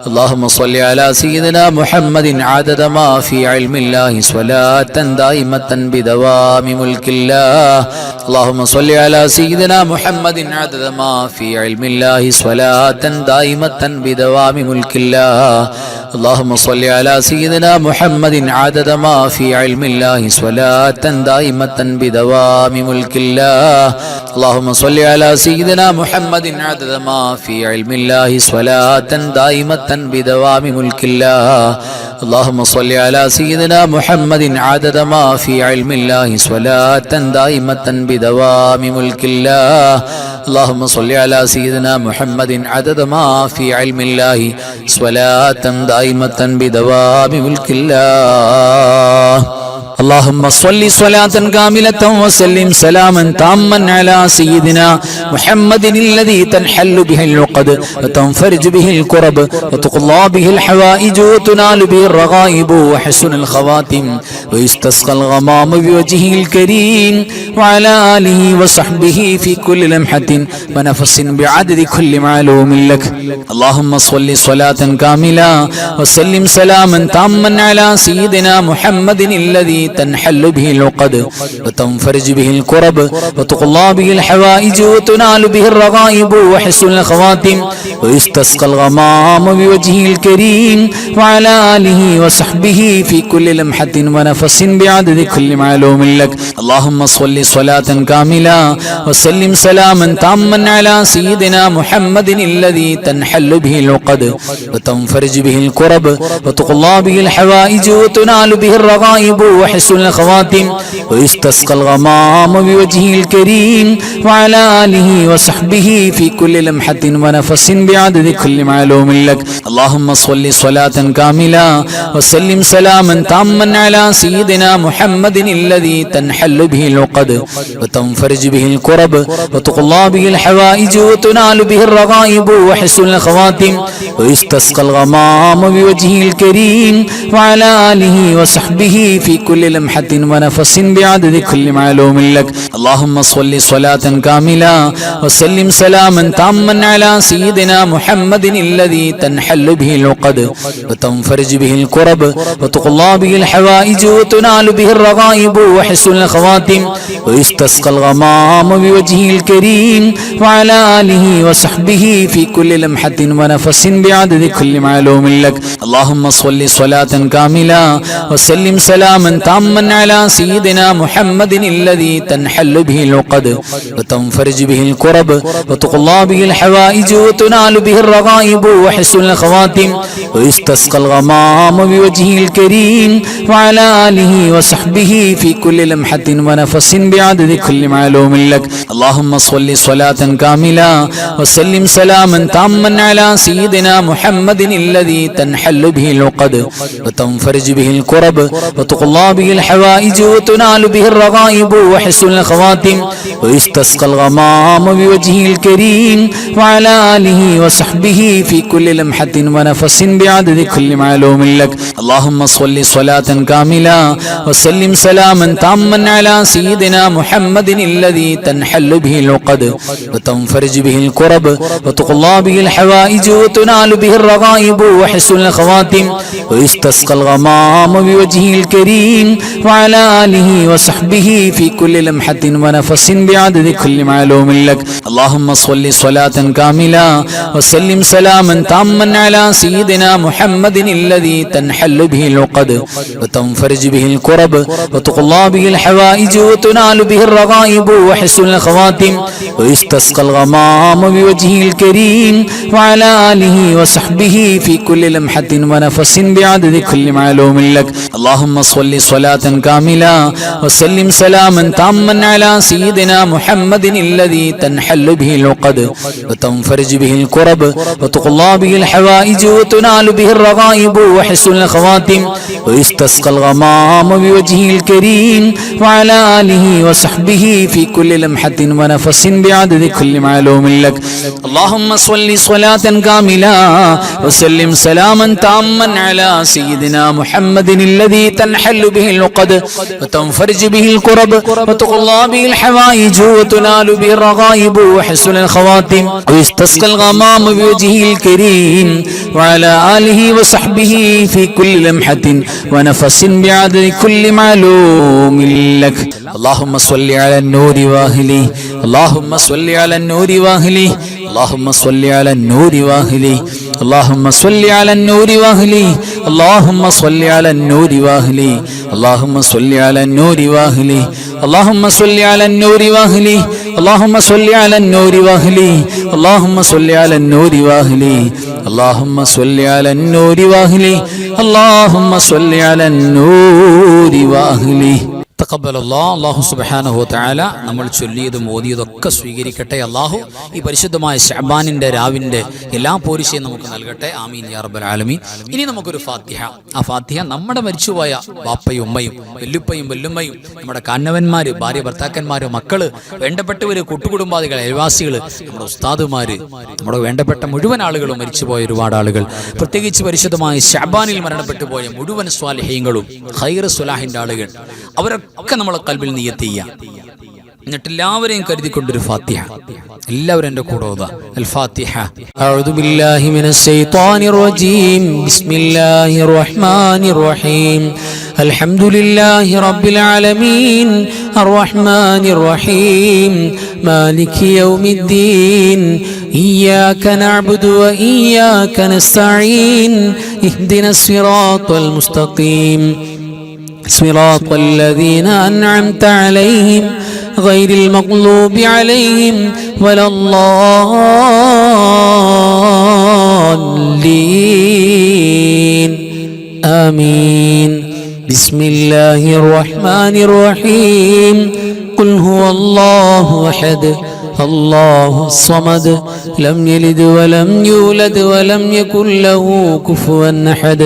اللهم صل على سيدنا محمد عدد ما في علم الله صلاة دائمة بدوام ملك الله. اللهم صل على سيدنا محمد عدد ما في علم الله صلاة دائمة بدوام ملك الله. اللهم صل على سيدنا محمد عدد ما في علم الله صلاة دائمة بدوام ملك الله. اللهم صل على سيدنا محمد عدد ما في علم الله صلاة دائمة بدوام ملك الله. اللهم صل على سيدنا محمد عدد ما في علم الله صلاة دائمة بدوام ملك الله. اللهم صل على سيدنا محمد عدد ما في علم الله صلاة دائمة بدوام ملك الله. اللهم صل صلاة كاملة وسلم سلاما تاما على سيدنا محمد الذي تنحل به العقد وتنفرج به الكرب وتقضى به الحوائج وتنال به الرغائب وحسن الخواتم ويستسقى الغمام بوجهه الكريم وعلى آله وصحبه في كل لمحة ونفس بعدد كل معلوم لك. اللهم صل صلاة كاملة وسلم سلاما تاما على سيدنا محمد الذي تنحل به العقد وتنفرج به الكرب وتقضى به الحوائج وتنال به الرغائب وحسن الخواتم ويستسقى الغمام بوجهه الكريم وعلى آله وصحبه في كل لمحة ونفس بعدد كل معلوم لك. اللهم صل صلاة كاملة وسلم سلاما تاما على سيدنا محمد الذي تنحل به العقد وتنفرج به الكرب وتقضى به الحوائج وتنال به الرغائب وحسن الخواتم ويستسقى الغمام بوجهه الكريم وعلى آله وصحبه في كل لمحة ونفس بعدد كل معلوم لك. اللهم صل صلاة كاملة وسلم سلاما تاما على سيدنا محمد الذي تنحل به العقد وتنفرج به الكرب وتقضى به الحوائج وتنال به الرغائب وحسن الخواتم ويستسقى الغمام بوجهه الكريم وعلى آله وصحبه في كل لمحة ونفس بعدد كل معلوم لك اللهم صل صلاة كاملة وسلم سلاما تاما على سيدنا محمد الذي تنحل به العقد وتنفرج به الكرب وتقضى به الحوائج وتنال به الرغائب وحسن الخواتم ويستسقى الغمام بوجهه الكريم وعلى آله وصحبه في كل لمحة ونفس بعدد كل معلوم لك اللهم صل صلاة كاملة وسلم سلاما تاما على سيدنا محمد الذي تنحل به العقد وتنفرج به الكرب وتقضى به الحوائج وتنال به الرغائب وحسن الخواتم ويستسقى الغمام بوجهه الكريم وعلى آله وصحبه في كل لمحة ونفس بعدد كل معلوم لك اللهم صل صلاة كاملة وسلم سلاما تاما على سيدنا محمد الذي تنحل به العقد وتنفرج به الكرب وتقضى به الحوائج وتنال به الرغائب وحسن الخواتم ويستسقى الغمام بوجهه الكريم وعلى آله وصحبه في كل لمحة ونفس بعدد كل معلوم لك اللهم صل صلاة كاملة وسلم سلاما تاما على سيدنا محمد الذي تنحل به العقد وتنفرج به الكرب وتقضى به الحوائج وتنال به الرغائب وحسن الخواتم ويستسقى الغمام بوجهه الكريم وعلى آله وصحبه في كل لمحة ونفس بعدد كل معلوم لك اللهم صل صلاة كاملة وسلم سلاما تاما على سيدنا محمد الذي تنحل به العقد وتنفرج به الكرب وتقضى به الحوائج وتنال به الرغائب وحسن الخواتم ويستسقى الغمام بوجهه الكريم وعلى آله وصحبه في كل لمحة ونفس بعدد كل معلوم لك اللهم صل صلاة كاملة وسلم سلاما تاما على سيدنا محمد الذي تنحل به العقد وتنفرج به الكرب وتقضى به الحوائج وتنال به الرغائب وحسن الخواتم ويستسقى الغمام بوجهه الكريم وعلى آله وصحبه في كل لمحة ونفس بعدد كل معلوم لك اللهم صل صلاة كاملة وسلم سلاما تاما على سيدنا محمد الذي تنحل به العقد وتنفرج به الكرب وتقضى به الحوائج وتنال به الرغائب وحسن الخواتم ويستسقى الغمام بوجهه الكريم وعلى آله وصحبه في كل لمحة ونفس بعدد كل معلوم لك اللهم صل على النور واهله اللهم صل على النور واهله اللهم صل على النور واهله اللهم صل على النور واهله اللهم صل على النور واهله اللهم صل على النور واهله اللهم صل على النور واهله اللهم صل على النور واهله اللهم صل على النور واهله اللهم صل على النور واهله اللهم صل على النور واهله അല്ലാഹു സുബ്ഹാനഹു വ തആല നമ്മൾ ചൊല്ലിയതും ഓതിയതൊക്കെ സ്വീകരിക്കട്ടെ. അല്ലാഹു ഈ പരിശുദ്ധമായ ശഅബാനിന്റെ രാവിന്റെ എല്ലാ പോരിശയും നമുക്ക് നൽകട്ടെ. ആമീൻ യാ റബ്ബൽ ആലമീൻ. ഇനി നമുക്കൊരു ഫാത്തിഹ. ആ ഫാത്തിഹ നമ്മുടെ മരിച്ചുപോയ ബാപ്പയും ഉമ്മയും വല്ലുപ്പയും വല്ലുമ്മയും നമ്മുടെ കാരണവന്മാര്, ഭാര്യ ഭർത്താക്കന്മാര്, മക്കള്, വേണ്ടപ്പെട്ടവര്, കൂട്ടുകുടുംബാദികൾ, അയൽവാസികൾ, നമ്മുടെ ഉസ്താദുമാര്, നമ്മുടെ വേണ്ടപ്പെട്ട മുഴുവൻ ആളുകളും മരിച്ചുപോയ ഒരുപാട് ആളുകൾ, പ്രത്യേകിച്ച് പരിശുദ്ധമായ ശഅബാനിൽ മരണപ്പെട്ടു പോയ മുഴുവൻ സ്വാലിഹീങ്ങളും ഖൈർ സ്വലാഹിന്റെ ആളുകൾ, അവരൊക്കെ നമ്മളെ കൽബിൽ നിയ്യത്ത് ചെയ്യാം. എന്നിട്ട് എല്ലാവരെയും കരുതിക്കൊണ്ടൊരു ഫാത്തിഹ. എല്ലാവരും എൻ്റെ കൂടെ ഓതുക. അൽ ഫാത്തിഹ. അഊദു ബില്ലാഹി മിനശ് ശൈത്വാനിർ റജീം. ബിസ്മില്ലാഹിർ റഹ്മാനിർ റഹീം. അൽഹംദുലില്ലാഹി റബ്ബിൽ ആലമീൻ. അർറഹ്മാനിർ റഹീം. മാലികി യൗമിദ്ദീൻ. ഇയ്യാക നഅ്ബുദു വ ഇയ്യാക നസ്തഈൻ. ഇഹ്ദിനസ് സിറാത്തൽ മുസ്തഖീം. صراط الذين أنعمت عليهم غير المغضوب عليهم ولا الضالين آمين. بسم الله الرحمن الرحيم. قل هو الله أحد الله الصمد لم يلد ولم يولد ولم يكن له كفوا أحد.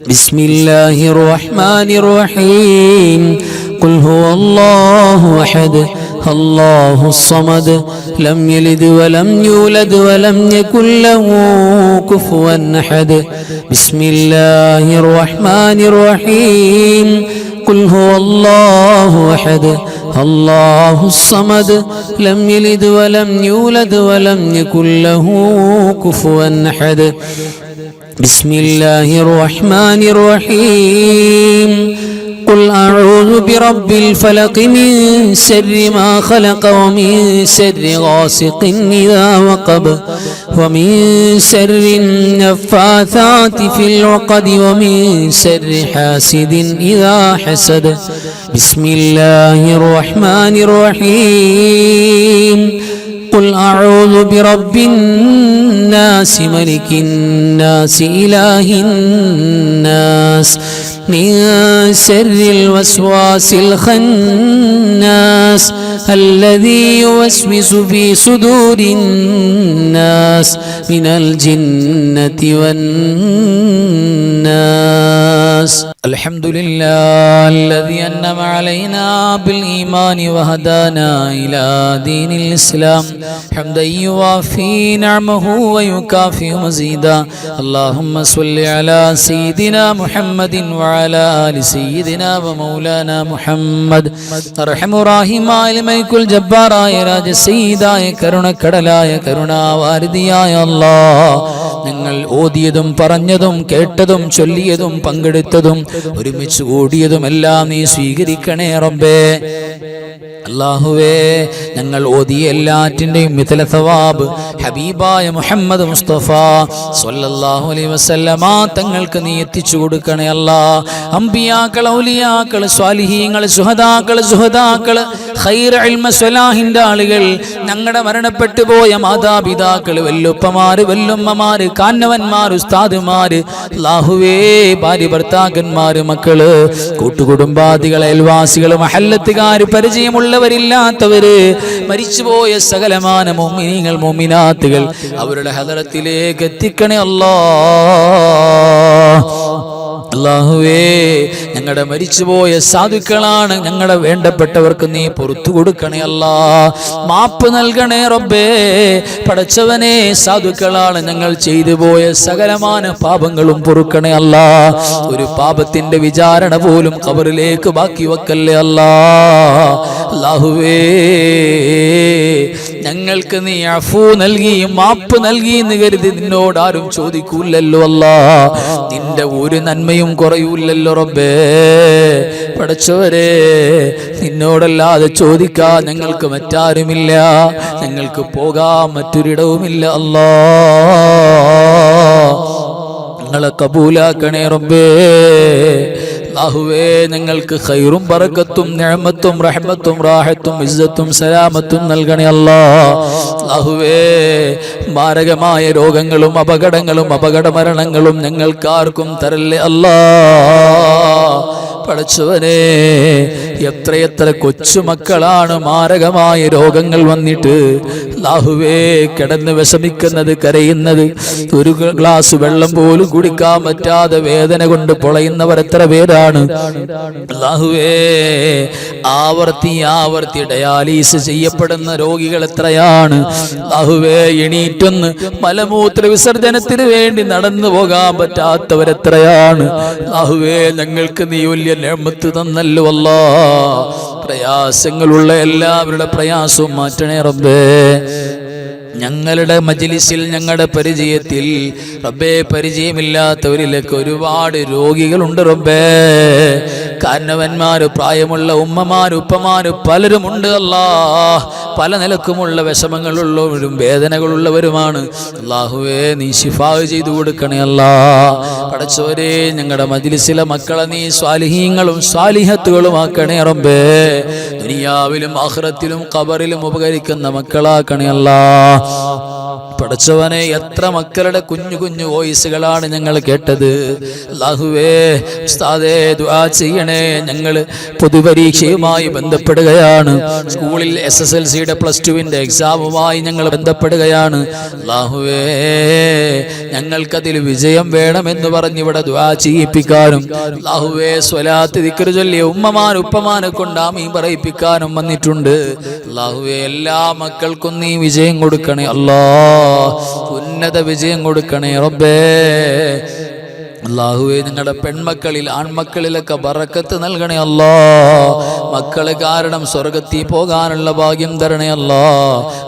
بسم الله الرحمن الرحيم. قل هو الله أحد الله الصمد لم يلد ولم يولد ولم يكن له كفوا أحد. بسم الله الرحمن الرحيم. قل هو الله أحد الله الصمد لم يلد ولم يولد ولم يكن له كفوا أحد بسم الله الرحمن الرحيم قل أعوذ برب الفلق من شر ما خلق ومن شر غاسق إذا وقب ومن شر النفاثات في العقد ومن شر حاسد إذا حسد بسم الله الرحمن الرحيم قل أعوذ برب الناس ملك الناس إله الناس من شر الوسواس الخناس الذي يوسوس في صدور الناس من الجنة والناس الحمد لله الذي أنعم علينا بالإيمان وهدانا إلى دين الإسلام حمدا يوافي نعمه ويكافئ مزيدا اللهم صل على سيدنا محمد وعلى آل سيدنا ومولانا محمد أرحم الراحمين മൈക്കുൽ ജബ്ബാറായ രാജസീദായ കരുണക്കടലായ കരുണാവാരിധിയായ അല്ലാഹ് ഞങ്ങൾ ഓതിയതും പറഞ്ഞതും കേട്ടതും ചൊല്ലിയതും പങ്കെടുത്തതും ഒരുമിച്ച് കൂടിയതും എല്ലാം നീ സ്വീകരിക്കണേ റബ്ബേ. അല്ലാഹുവേ, ഞങ്ങൾ ഓതിയ എല്ലാറ്റിൻ്റെയും മിഥല സവാബ് ഹബീബായ മുഹമ്മദ് മുസ്തഫ സ്വല്ലല്ലാഹു അലൈഹി വസല്ലമ തങ്ങൾക്ക് നീ എത്തിച്ചു കൊടുക്കണേ അല്ലാഹ്. അംബിയാക്കൾ, ഔലിയാക്കൾ, സ്വാലിഹീങ്ങൾ, സുഹദാക്കൾ, ഖൈർ ഇൽമ സ്വലാഹിന്റെ ആളുകൾ, ഞങ്ങളുടെ മരണപ്പെട്ടു പോയ മാതാപിതാക്കൾ, വല്ലുപ്പമാര്, വല്ലുമ്മമാര്, കാന്നവന്മാര്, ഉസ്താദുമാര്, അല്ലാഹുവേ, ഭാര്യ ഭർത്താക്കന്മാര്, മക്കള്, കൂട്ടുകുടുംബാദികൾ, അയൽവാസികൾ, മഹല്ലത്തുകാര്, പരിചയമുള്ളവരില്ലാത്തവര്, മരിച്ചുപോയ സകലമാന മുഅ്മിനീങ്ങൾ, മുഅ്മിനാത്തുകൾ അവരുടെ ഹദറത്തിലേക്ക് എത്തിക്കണേ അല്ലാഹ്. അല്ലാഹുവേ, ഞങ്ങളുടെ മരിച്ചുപോയ സാധുക്കളാണ്, ഞങ്ങളുടെ വേണ്ടപ്പെട്ടവർക്ക് നീ പുറത്തു കൊടുക്കണേ അല്ലാഹ്. മാപ്പ് നൽകണേ റബ്ബേ. പടച്ചവനെ, സാധുക്കളാണ്, ഞങ്ങൾ ചെയ്തു പോയ സകലമാന പാപങ്ങളും പൊറുക്കണേ അല്ലാഹ്. ഒരു പാപത്തിന്റെ വിചാരണ പോലും ഖബറിലേക്ക് ബാക്കി വെക്കല്ലേ അല്ലാഹ്. അല്ലാഹുവേ, ഞങ്ങൾക്ക് നീ അഫൂ നൽകി മാപ്പ് നൽകി എന്ന് കരുതി നിന്നോട് ആരും ചോദിക്കൂലല്ലോ അല്ലാഹ്. നിന്റെ ഒരു നന്മയും കുറയൂല്ലല്ലോ റബ്ബേ. പടച്ചവരെ, നിന്നോടല്ലാതെ ചോദിക്കാൻ ഞങ്ങൾക്ക് മറ്റാരുമില്ല, ഞങ്ങൾക്ക് പോകാൻ മറ്റൊരിടവുമില്ല അല്ലാഹ്. ഞങ്ങളെ കബൂലാക്കണേ റബ്ബേ. അല്ലാഹുവേ, ഞങ്ങൾക്ക് ഖൈറും ബറക്കത്തും നിഅമത്തും റഹ്മത്തും റാഹത്തും ഇസ്സത്തും സലാമത്തും നൽകണേ അല്ലാഹ്. അല്ലാഹുവേ, മാരകമായ രോഗങ്ങളും അപകടങ്ങളും അപകടമരണങ്ങളും ഞങ്ങൾക്കാർക്കും തരല്ലേ അല്ലാഹ്. പടച്ചവനെ, എത്രയെത്ര കൊച്ചുമക്കളാണ് മാരകമായ രോഗങ്ങൾ വന്നിട്ട് അല്ലാഹുവേ കിടന്ന് വിഷമിക്കുന്നത്, കരയുന്നത്, ഒരു ഗ്ലാസ് വെള്ളം പോലും കുടിക്കാൻ പറ്റാതെ വേദന കൊണ്ട് പൊളയുന്നവർ എത്ര പേരാണ് അല്ലാഹുവേ. ആവർത്തി ഡയാലിസിസ് ചെയ്യപ്പെടുന്ന രോഗികൾ എത്രയാണ് അല്ലാഹുവേ. എണീറ്റൊന്ന് മലമൂത്ര വിസർജനത്തിന് വേണ്ടി നടന്നു പോകാൻ പറ്റാത്തവരെത്രയാണ് അല്ലാഹുവേ. ഞങ്ങൾക്ക് നീ വലിയ നിഅമത്ത് തന്നല്ലോ അല്ലാഹ്. പ്രയാസങ്ങളുള്ള എല്ലാവരുടെ പ്രയാസവും മാറ്റണേ റബ്ബേ. ഞങ്ങളുടെ മജ്ലിസിൽ, ഞങ്ങളുടെ പരിചയത്തിൽ റബ്ബേ, പരിചയമില്ലാത്തവരിലേക്ക് ഒരുപാട് രോഗികളുണ്ട് റബ്ബേ. കാരണവന്മാര്, പ്രായമുള്ള ഉമ്മമാര്, ഉപ്പമാര് പലരുമുണ്ട് അല്ലാഹ്. പല നിലക്കുമുള്ള വിഷമങ്ങളുള്ളവരും വേദനകളുള്ളവരുമാണ് അല്ലാഹുവേ. നീ ശിഫാ ചെയ്തു കൊടുക്കണേ അല്ലാഹ്. പടച്ചവരെ, ഞങ്ങളുടെ മജ്ലിസിലെ മക്കളെ നീ സ്വാലിഹീങ്ങളും സ്വാലിഹത്തുകളും ആക്കണേ റബ്ബേ. ദുനിയാവിലും ആഖിറത്തിലും ഖബറിലും ഉപകരിക്കുന്ന മക്കളാക്കണേ അല്ലാഹ്. പടച്ചവനെ, എത്ര മക്കളുടെ കുഞ്ഞു കുഞ്ഞു വോയിസുകളാണ് ഞങ്ങൾ കേട്ടത് അല്ലാഹുവേ. ഉസ്താദേ, ദുആ ചെയ്യണേ. ഞങ്ങൾ പൊതുപരീക്ഷയുമായി ബന്ധപ്പെടുകയാണ്. സ്കൂളിൽ SSLCയുടെ +2ന്റെ എക്സാമുമായി ഞങ്ങൾ ബന്ധപ്പെടുകയാണ് അല്ലാഹുവേ. ഞങ്ങൾക്കതിൽ വിജയം വേണമെന്ന് പറഞ്ഞ് ഇവിടെ ദുആ ചെയ്യിപ്പിക്കാനും അല്ലാഹുവേ, സ്വലാത്ത് ദിക്റ് ചൊല്ലിയ ഉമ്മമാൻ ഉപ്പമാനെ കൊണ്ട് ആമീൻ പറയിപ്പിക്കാനും വന്നിട്ടുണ്ട് അല്ലാഹുവേ. എല്ലാ മക്കൾക്കും നീ വിജയം കൊടുക്കണേ അല്ലാഹ്. ഉന്നത വിജയം കൊടുക്കണേ റബ്ബേ. അല്ലാഹുവേ നിങ്ങളുടെ പെൺമക്കളിൽ ആൺമക്കളിലൊക്കെ ബറക്കത്ത് നൽകണേ അല്ലാ. മക്കള് കാരണം സ്വർഗത്തിൽ പോകാനുള്ള ഭാഗ്യം തരണേ അല്ലാ.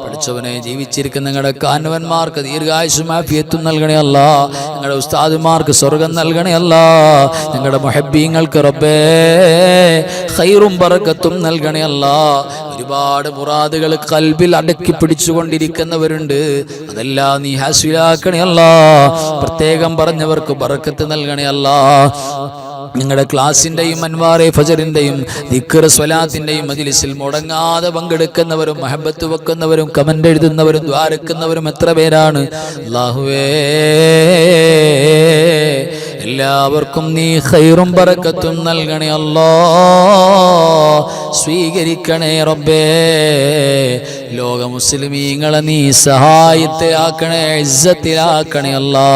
പഠിച്ചവനെ ജീവിച്ചിരിക്കുന്ന നിങ്ങളുടെ കാരണവന്മാർക്ക് ദീർഘായുസ്സും ആഫിയത്തും നൽകണേ അല്ലാ. നിങ്ങളുടെ ഉസ്താദുമാർക്ക് സ്വർഗം നൽകണേ അല്ലാ. നിങ്ങളുടെ മുഹബ്ബീങ്ങൾക്ക് റബ്ബേ ഖൈറും ബറക്കത്തും നൽകണേ അല്ലാ. ഒരുപാട് മുറാദുകൾ ഖൽബിൽ അടക്കി പിടിച്ചുകൊണ്ടിരിക്കുന്നവരുണ്ട്, അതെല്ലാം നീ ഹാസിലാക്കണേ അല്ലാ. പ്രത്യേകം പറഞ്ഞവർക്ക് ബറക്കത്ത് നൽകണേ അല്ലാ. നിങ്ങളുടെ ക്ലാസിൻ്റെയും അൻവാറെ ഫജറിൻ്റെയും ദിക്ർ സ്വലാത്തിൻ്റെയും മജ്ലിസിൽ മുടങ്ങാതെ പങ്കെടുക്കുന്നവരും മഹബത്ത് വെക്കുന്നവരും കമൻ്റ് എഴുതുന്നവരും ദ്വാരക്കുന്നവരും എത്ര പേരാണ്. അല്ലാഹുവേ എല്ലാവർക്കും നീ ഖൈറും ബറക്കത്തും നൽകണേ അല്ലാ. സ്വീകരിക്കണേ റബ്ബേ. ലോക മുസ്ലിമീങ്ങളെ നീ സഹായത്തിലാക്കണേ, ഇസ്സത്തിലാക്കണേ അല്ലാ.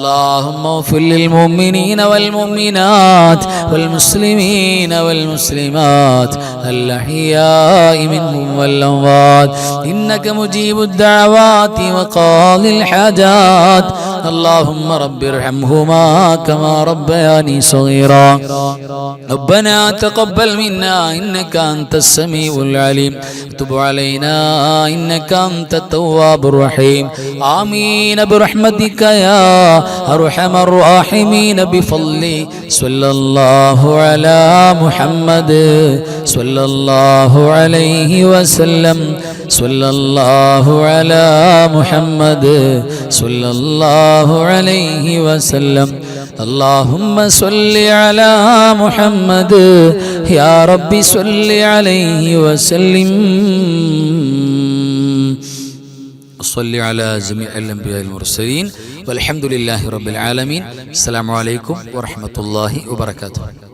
اللهم اغفر للمؤمنين والمؤمنات والمسلمين والمسلمات الأحياء منهم والأموات إنك مجيب الدعوات وقاضي الحاجات. اللهم رب ارحمهما كما ربياني صغيرا. ربنا تقبل منا إنك أنت السميع العليم. تب علينا إنك أنت التواب الرحيم. آمين برحمتك يا أرحم الراحمين. بفضل صلى الله على محمد صلى الله عليه وسلم. صلى الله على محمد صلى الله عليه وسلم. اللهم صل على محمد يا رب صل عليه وسلم. صل على جميع الأنبياء المرسلين والحمد لله رب العالمين. السلام عليكم ورحمة الله وبركاته.